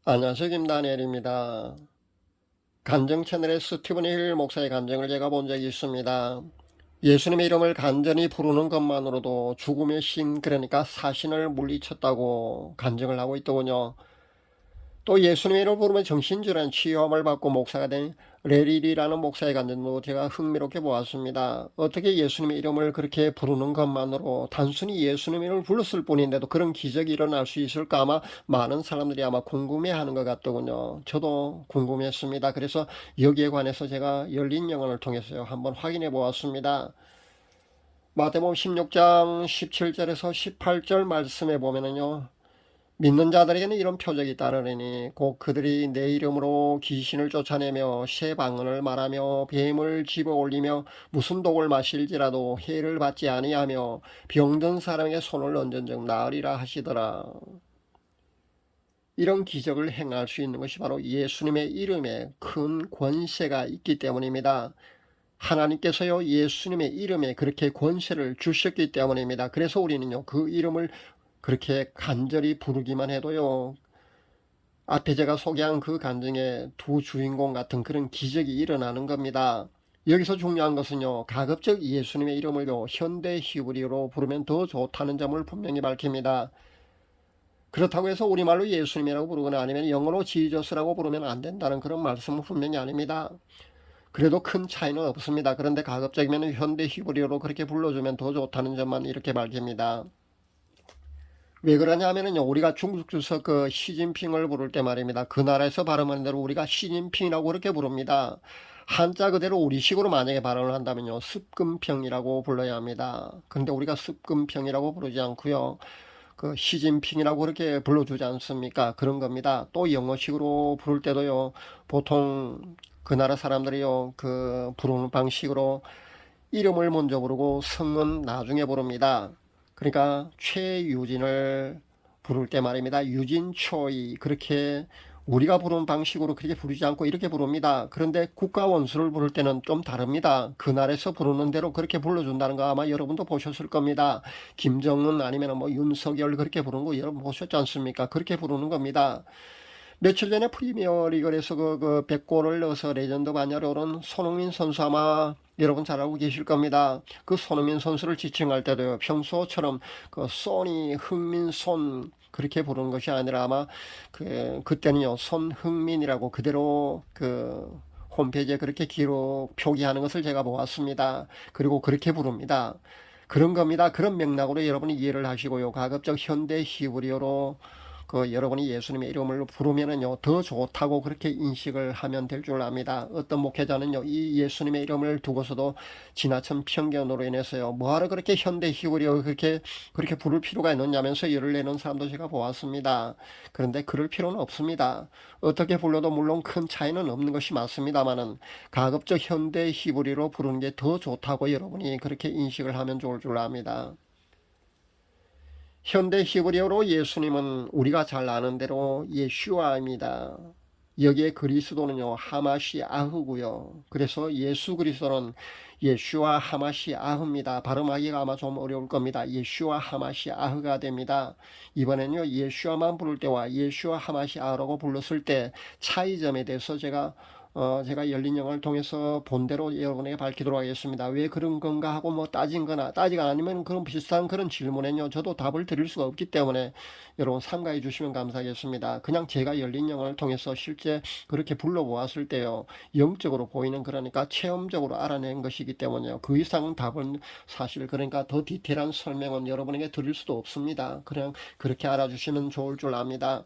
안녕하세요. 김다니엘입니다. 간증 채널의 스티븐 힐 목사의 간증을 제가 본 적이 있습니다. 예수님의 이름을 간절히 부르는 것만으로도 죽음의 신, 그러니까 사신을 물리쳤다고 간증을 하고 있더군요. 또 예수님의 이름을 부르면 정신질환 치유함을 받고 목사가 된 레릴이라는 목사의 간증도 제가 흥미롭게 보았습니다. 어떻게 예수님의 이름을 그렇게 부르는 것만으로 단순히 예수님의 이름을 불렀을 뿐인데도 그런 기적이 일어날 수 있을까, 아마 많은 사람들이 아마 궁금해하는 것 같더군요. 저도 궁금했습니다. 그래서 여기에 관해서 제가 열린 영혼을 통해서요 한번 확인해 보았습니다. 마태복음 16장 17절에서 18절 말씀에 보면은요, 믿는 자들에게는 이런 표적이 따르리니 곧 그들이 내 이름으로 귀신을 쫓아내며 새 방언을 말하며 뱀을 집어올리며 무슨 독을 마실지라도 해를 받지 아니하며 병든 사람에게 손을 얹은즉 나으리라 하시더라. 이런 기적을 행할 수 있는 것이 바로 예수님의 이름에 큰 권세가 있기 때문입니다. 하나님께서요 예수님의 이름에 그렇게 권세를 주셨기 때문입니다. 그래서 우리는요 그 이름을 그렇게 간절히 부르기만 해도요, 앞에 제가 소개한 그 간증의 두 주인공 같은 그런 기적이 일어나는 겁니다. 여기서 중요한 것은요, 가급적 예수님의 이름을요 현대 히브리어로 부르면 더 좋다는 점을 분명히 밝힙니다. 그렇다고 해서 우리말로 예수님이라고 부르거나 아니면 영어로 지저스라고 부르면 안 된다는 그런 말씀은 분명히 아닙니다. 그래도 큰 차이는 없습니다. 그런데 가급적이면 현대 히브리어로 그렇게 불러주면 더 좋다는 점만 이렇게 밝힙니다. 왜 그러냐면요, 우리가 중국 주석 그 시진핑을 부를 때 말입니다. 그 나라에서 발음하는 대로 우리가 시진핑이라고 그렇게 부릅니다. 한자 그대로 우리식으로 만약에 발음을 한다면요, 습금평이라고 불러야 합니다. 근데 우리가 습금평이라고 부르지 않고요, 그 시진핑이라고 그렇게 불러주지 않습니까? 그런 겁니다. 또 영어식으로 부를 때도요, 보통 그 나라 사람들이요, 그 부르는 방식으로 이름을 먼저 부르고 성은 나중에 부릅니다. 그러니까 최유진을 부를 때 말입니다. 유진초이, 그렇게 우리가 부르는 방식으로 그렇게 부르지 않고 이렇게 부릅니다. 그런데 국가 원수를 부를 때는 좀 다릅니다. 그날에서 부르는 대로 그렇게 불러준다는 거 아마 여러분도 보셨을 겁니다. 김정은 아니면 뭐 윤석열 그렇게 부르는 거 여러분 보셨지 않습니까? 그렇게 부르는 겁니다. 며칠 전에 프리미어리그에서 그 100골을 넣어서 레전드 반열에 오른 손흥민 선수, 아마 여러분 잘 알고 계실 겁니다. 그 손흥민 선수를 지칭할 때도요, 평소처럼 그 소니, 흥민, 손 그렇게 부르는 것이 아니라 아마 그때는요 손흥민이라고 그대로 그 홈페이지에 그렇게 기록 표기하는 것을 제가 보았습니다. 그리고 그렇게 부릅니다. 그런 겁니다. 그런 맥락으로 여러분이 이해를 하시고요. 가급적 현대 히브리어로 그 여러분이 예수님의 이름을 부르면은요 더 좋다고 그렇게 인식을 하면 될 줄 압니다. 어떤 목회자는요 이 예수님의 이름을 두고서도 지나친 편견으로 인해서요 뭐하러 그렇게 현대 히브리어 그렇게 부를 필요가 있느냐면서 열을 내는 사람도 제가 보았습니다. 그런데 그럴 필요는 없습니다. 어떻게 불러도 물론 큰 차이는 없는 것이 맞습니다만은 가급적 현대 히브리로 부르는 게 더 좋다고 여러분이 그렇게 인식을 하면 좋을 줄 압니다. 현대 히브리어로 예수님은 우리가 잘 아는 대로 예슈아입니다. 여기에 그리스도는요 하마시 아흐고요. 그래서 예수 그리스도는 예슈아 하마시 아흐입니다. 발음하기가 아마 좀 어려울 겁니다. 예슈아 하마시 아흐가 됩니다. 이번엔요 예슈아만 부를 때와 예슈아 하마시 아흐라고 불렀을 때 차이점에 대해서 제가 열린 영을 통해서 본대로 여러분에게 밝히도록 하겠습니다. 왜 그런 건가 하고 뭐 따지가 아니면 그런 비슷한 그런 질문에요 저도 답을 드릴 수가 없기 때문에 여러분 삼가해 주시면 감사하겠습니다. 그냥 제가 열린 영을 통해서 실제 그렇게 불러보았을 때요 영적으로 보이는, 그러니까 체험적으로 알아낸 것이기 때문에요 그 이상 답은 사실, 그러니까 더 디테일한 설명은 여러분에게 드릴 수도 없습니다. 그냥 그렇게 알아주시면 좋을 줄 압니다.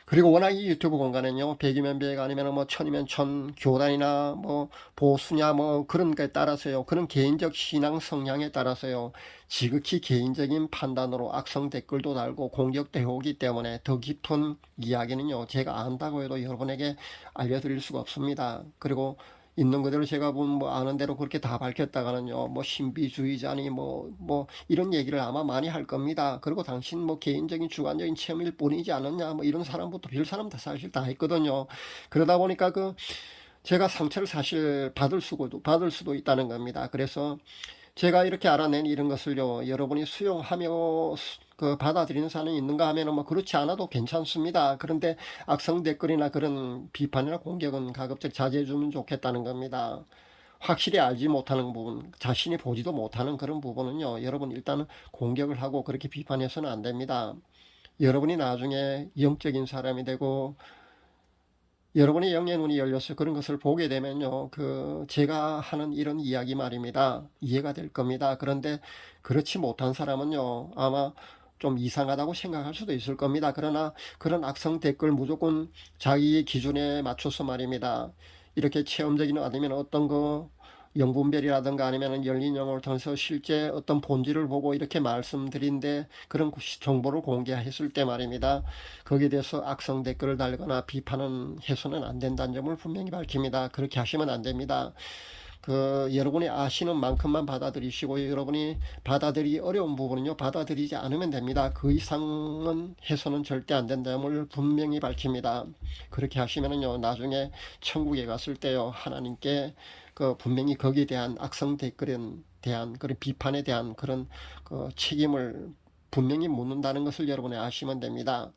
그리고 워낙 이 유튜브 공간은요 100이면 100 아니면 뭐 1000이면 1000, 교단이나 뭐 보수냐 뭐 그런 거에 따라서요, 그런 개인적 신앙 성향에 따라서요 지극히 개인적인 판단으로 악성 댓글도 달고 공격도 해오기 때문에 더 깊은 이야기는요 제가 안다고 해도 여러분에게 알려드릴 수가 없습니다. 그리고 있는 그대로 제가 뭐 아는 대로 그렇게 다 밝혔다가는요 뭐 신비주의자니 뭐 이런 얘기를 아마 많이 할 겁니다. 그리고 당신 뭐 개인적인 주관적인 체험일 뿐이지 않았냐 뭐 이런 사람부터 별 사람 다 사실 다 했거든요. 그러다 보니까 제가 상처를 사실 받을 수도 있다는 겁니다. 그래서 제가 이렇게 알아낸 이런 것을요 여러분이 수용하며 그 받아들이는 사람이 있는가 하면은 뭐 그렇지 않아도 괜찮습니다. 그런데 악성 댓글이나 그런 비판이나 공격은 가급적 자제해 주면 좋겠다는 겁니다. 확실히 알지 못하는 부분, 자신이 보지도 못하는 그런 부분은요, 여러분 일단은 공격을 하고 그렇게 비판해서는 안 됩니다. 여러분이 나중에 영적인 사람이 되고 여러분의 영의 눈이 열려서 그런 것을 보게 되면요, 제가 하는 이런 이야기 말입니다, 이해가 될 겁니다. 그런데 그렇지 못한 사람은요, 아마 좀 이상하다고 생각할 수도 있을 겁니다. 그러나 그런 악성 댓글 무조건 자기 기준에 맞춰서 말입니다, 이렇게 체험적인 아니면 어떤 영분별이라든가 아니면 열린 영혼을 통해서 실제 어떤 본질을 보고 이렇게 말씀드린데, 그런 정보를 공개했을 때 말입니다, 거기에 대해서 악성 댓글을 달거나 비판은 해서는 안 된다는 점을 분명히 밝힙니다. 그렇게 하시면 안 됩니다. 여러분이 아시는 만큼만 받아들이시고, 여러분이 받아들이기 어려운 부분은요, 받아들이지 않으면 됩니다. 그 이상은 해서는 절대 안 된다는 점을 분명히 밝힙니다. 그렇게 하시면은요, 나중에 천국에 갔을 때요, 하나님께 분명히 거기에 대한 악성 댓글에 대한 그런 비판에 대한 그런 책임을 분명히 묻는다는 것을 여러분이 아시면 됩니다.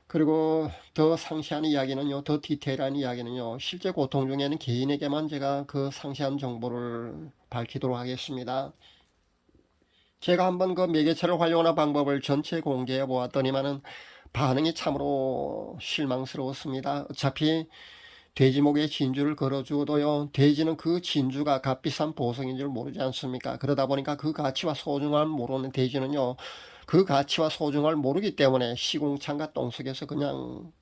그리고 더 상세한 이야기는요, 더 디테일한 이야기는요, 실제 고통 중에는 개인에게만 제가 그 상세한 정보를 밝히도록 하겠습니다. 제가 한번 그 매개체를 활용하는 방법을 전체 공개해 보았더니만은 반응이 참으로 실망스러웠습니다. 어차피 돼지목에 진주를 걸어주어도요, 돼지는 그 진주가 값비싼 보석인 줄 모르지 않습니까? 그러다 보니까 그 가치와 소중함을 모르는 돼지는요, 그 가치와 소중함을 모르기 때문에 시궁창과 똥속에서 그냥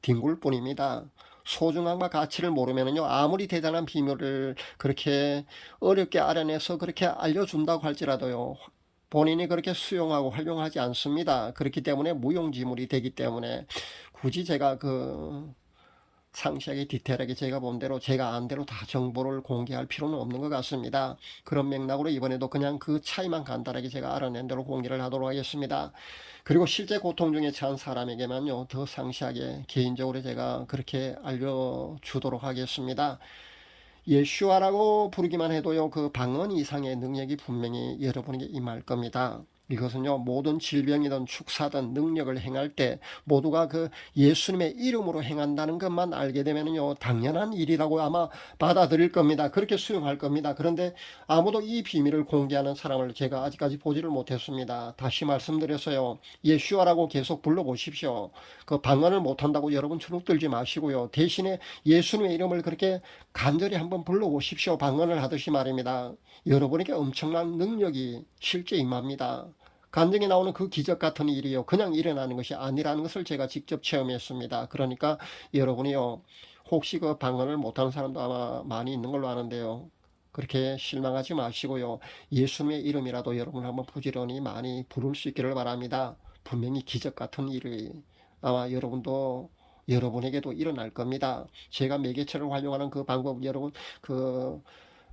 뒹굴 뿐입니다. 소중함과 가치를 모르면요, 아무리 대단한 비밀을 그렇게 어렵게 알아내서 그렇게 알려준다고 할지라도요, 본인이 그렇게 수용하고 활용하지 않습니다. 그렇기 때문에 무용지물이 되기 때문에 굳이 제가 상세하게 디테일하게 제가 본 대로 제가 안 대로 다 정보를 공개할 필요는 없는 것 같습니다. 그런 맥락으로 이번에도 그냥 그 차이만 간단하게 제가 알아낸 대로 공개를 하도록 하겠습니다. 그리고 실제 고통 중에 처한 사람에게만요, 더 상세하게 개인적으로 제가 그렇게 알려주도록 하겠습니다. 예슈아라고 부르기만 해도요, 그 방언 이상의 능력이 분명히 여러분에게 임할 겁니다. 이것은요, 모든 질병이든 축사든 능력을 행할 때 모두가 예수님의 이름으로 행한다는 것만 알게 되면요, 당연한 일이라고 아마 받아들일 겁니다. 그렇게 수용할 겁니다. 그런데 아무도 이 비밀을 공개하는 사람을 제가 아직까지 보지를 못했습니다. 다시 말씀드려서요, 예수아라고 계속 불러보십시오. 그 방언을 못한다고 여러분 주눅들지 마시고요, 대신에 예수님의 이름을 그렇게 간절히 한번 불러보십시오. 방언을 하듯이 말입니다. 여러분에게 엄청난 능력이 실제 임합니다. 간증에 나오는 그 기적 같은 일이요, 그냥 일어나는 것이 아니라는 것을 제가 직접 체험했습니다. 그러니까 여러분이요, 혹시 그 방언을 못하는 사람도 아마 많이 있는 걸로 아는데요, 그렇게 실망하지 마시고요, 예수님의 이름이라도 여러분 한번 부지런히 많이 부를 수 있기를 바랍니다. 분명히 기적 같은 일이 아마 여러분에게도 일어날 겁니다. 제가 매개체를 활용하는 그 방법, 여러분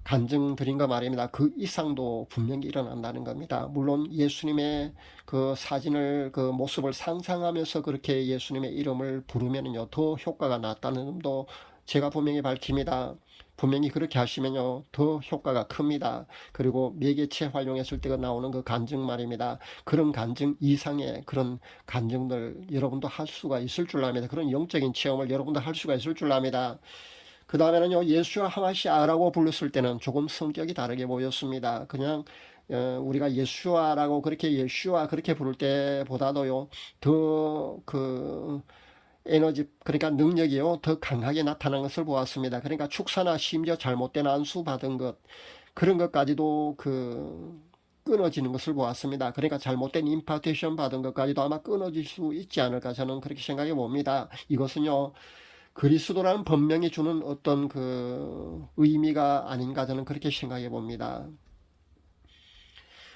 간증 드린 거 말입니다. 그 이상도 분명히 일어난다는 겁니다. 물론 예수님의 그 사진을, 그 모습을 상상하면서 그렇게 예수님의 이름을 부르면요, 더 효과가 낫다는 점도 제가 분명히 밝힙니다. 분명히 그렇게 하시면요, 더 효과가 큽니다. 그리고 매개체 활용했을 때가 나오는 그 간증 말입니다. 그런 간증 이상의 그런 간증들 여러분도 할 수가 있을 줄 압니다. 그런 영적인 체험을 여러분도 할 수가 있을 줄 압니다. 그 다음에는요, 예수와 하마시아라고 불렀을 때는 조금 성격이 다르게 보였습니다. 그냥 우리가 예수아라고 그렇게 예수아 그렇게 부를 때보다도요, 더 에너지, 그러니까 능력이요, 더 강하게 나타난 것을 보았습니다. 그러니까 축사나 심지어 잘못된 안수 받은 것, 그런 것까지도 끊어지는 것을 보았습니다. 그러니까 잘못된 임파테이션 받은 것까지도 아마 끊어질 수 있지 않을까, 저는 그렇게 생각해 봅니다. 이것은요, 그리스도라는 번명이 주는 어떤 의미가 아닌가, 저는 그렇게 생각해 봅니다.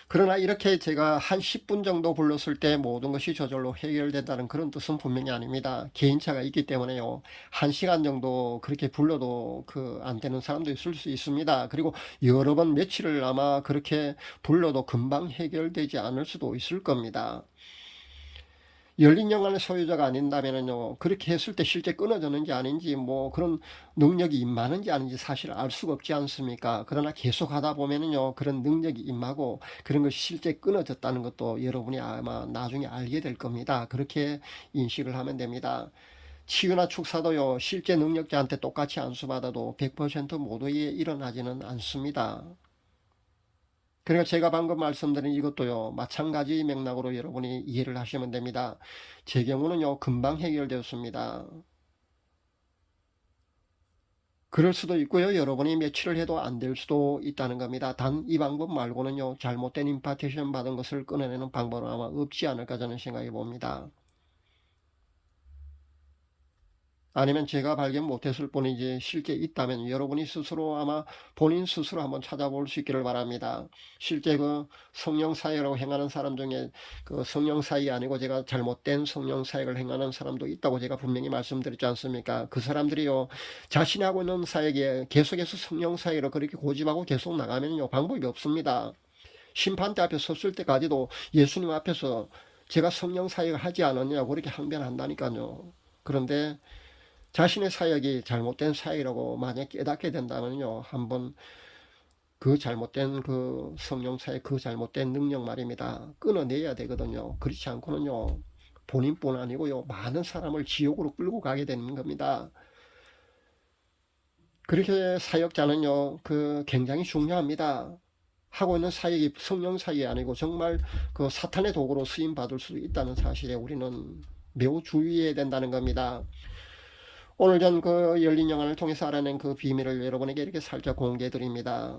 그러나 이렇게 제가 한 10분 정도 불렀을 때 모든 것이 저절로 해결된다는 그런 뜻은 분명히 아닙니다. 개인차가 있기 때문에요, 1시간 정도 그렇게 불러도 안 되는 사람도 있을 수 있습니다. 그리고 여러 번 며칠을 아마 그렇게 불러도 금방 해결되지 않을 수도 있을 겁니다. 열린 영안의 소유자가 아닌다면은요, 그렇게 했을 때 실제 끊어졌는지 아닌지, 뭐 그런 능력이 임하는지 아닌지 사실 알 수가 없지 않습니까? 그러나 계속 하다 보면은요, 그런 능력이 임하고 그런 것이 실제 끊어졌다는 것도 여러분이 아마 나중에 알게 될 겁니다. 그렇게 인식을 하면 됩니다. 치유나 축사도요, 실제 능력자한테 똑같이 안수받아도 100% 모두에 일어나지는 않습니다. 그러니까 제가 방금 말씀드린 이것도요, 마찬가지 맥락으로 여러분이 이해를 하시면 됩니다. 제 경우는요, 금방 해결되었습니다. 그럴 수도 있고요, 여러분이 며칠을 해도 안 될 수도 있다는 겁니다. 단 이 방법 말고는요, 잘못된 임파테이션 받은 것을 끊어내는 방법은 아마 없지 않을까 저는 생각해 봅니다. 아니면 제가 발견 못했을 뿐이지 실제 있다면 여러분이 스스로 아마 본인 스스로 한번 찾아볼 수 있기를 바랍니다. 실제 그 성령사역으로 행하는 사람 중에 그 성령사역이 아니고 제가 잘못된 성령사역을 행하는 사람도 있다고 제가 분명히 말씀드렸지 않습니까? 그 사람들이요, 자신이 하고 있는 사역에 계속해서 성령사역으로 그렇게 고집하고 계속 나가면요, 방법이 없습니다. 심판대 앞에 섰을 때까지도 예수님 앞에서 제가 성령사역을 하지 않았냐고 그렇게 항변한다니까요. 그런데 자신의 사역이 잘못된 사역이라고 만약 깨닫게 된다면요, 한번 그 잘못된 그 성령 사역, 그 잘못된 능력 말입니다, 끊어내야 되거든요. 그렇지 않고는요, 본인뿐 아니고요, 많은 사람을 지옥으로 끌고 가게 되는 겁니다. 그렇게 사역자는요, 그 굉장히 중요합니다. 하고 있는 사역이 성령 사역이 아니고 정말 그 사탄의 도구로 쓰임 받을 수도 있다는 사실에 우리는 매우 주의해야 된다는 겁니다. 오늘 전 그 열린 영안을 통해서 알아낸 그 비밀을 여러분에게 이렇게 살짝 공개해 드립니다.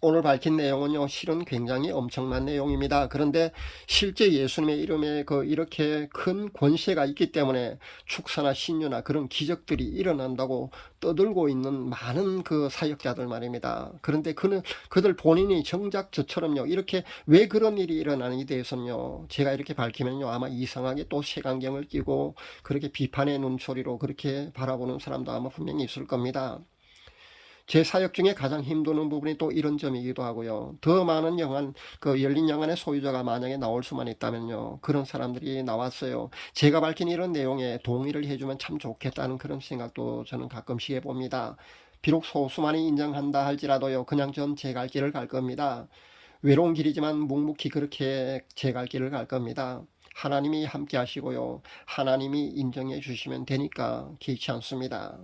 오늘 밝힌 내용은요, 실은 굉장히 엄청난 내용입니다. 그런데 실제 예수님의 이름에 그 이렇게 큰 권세가 있기 때문에 축사나 신유나 그런 기적들이 일어난다고 떠들고 있는 많은 그 사역자들 말입니다. 그런데 그들 본인이 정작 저처럼요, 이렇게 왜 그런 일이 일어나는지 대해서는요, 제가 이렇게 밝히면요, 아마 이상하게 또 색안경을 끼고 그렇게 비판의 눈초리로 그렇게 바라보는 사람도 아마 분명히 있을 겁니다. 제 사역 중에 가장 힘드는 부분이 또 이런 점이기도 하고요. 더 많은 영안, 그 열린 영안의 소유자가 만약에 나올 수만 있다면요, 그런 사람들이 나왔어요. 제가 밝힌 이런 내용에 동의를 해주면 참 좋겠다는 그런 생각도 저는 가끔씩 해봅니다. 비록 소수만이 인정한다 할지라도요, 그냥 전 제 갈 길을 갈 겁니다. 외로운 길이지만 묵묵히 그렇게 제 갈 길을 갈 겁니다. 하나님이 함께 하시고요, 하나님이 인정해 주시면 되니까 개의치 않습니다.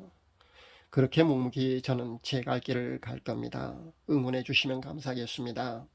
그렇게 묵묵히 저는 제 갈 길을 갈 겁니다. 응원해 주시면 감사하겠습니다.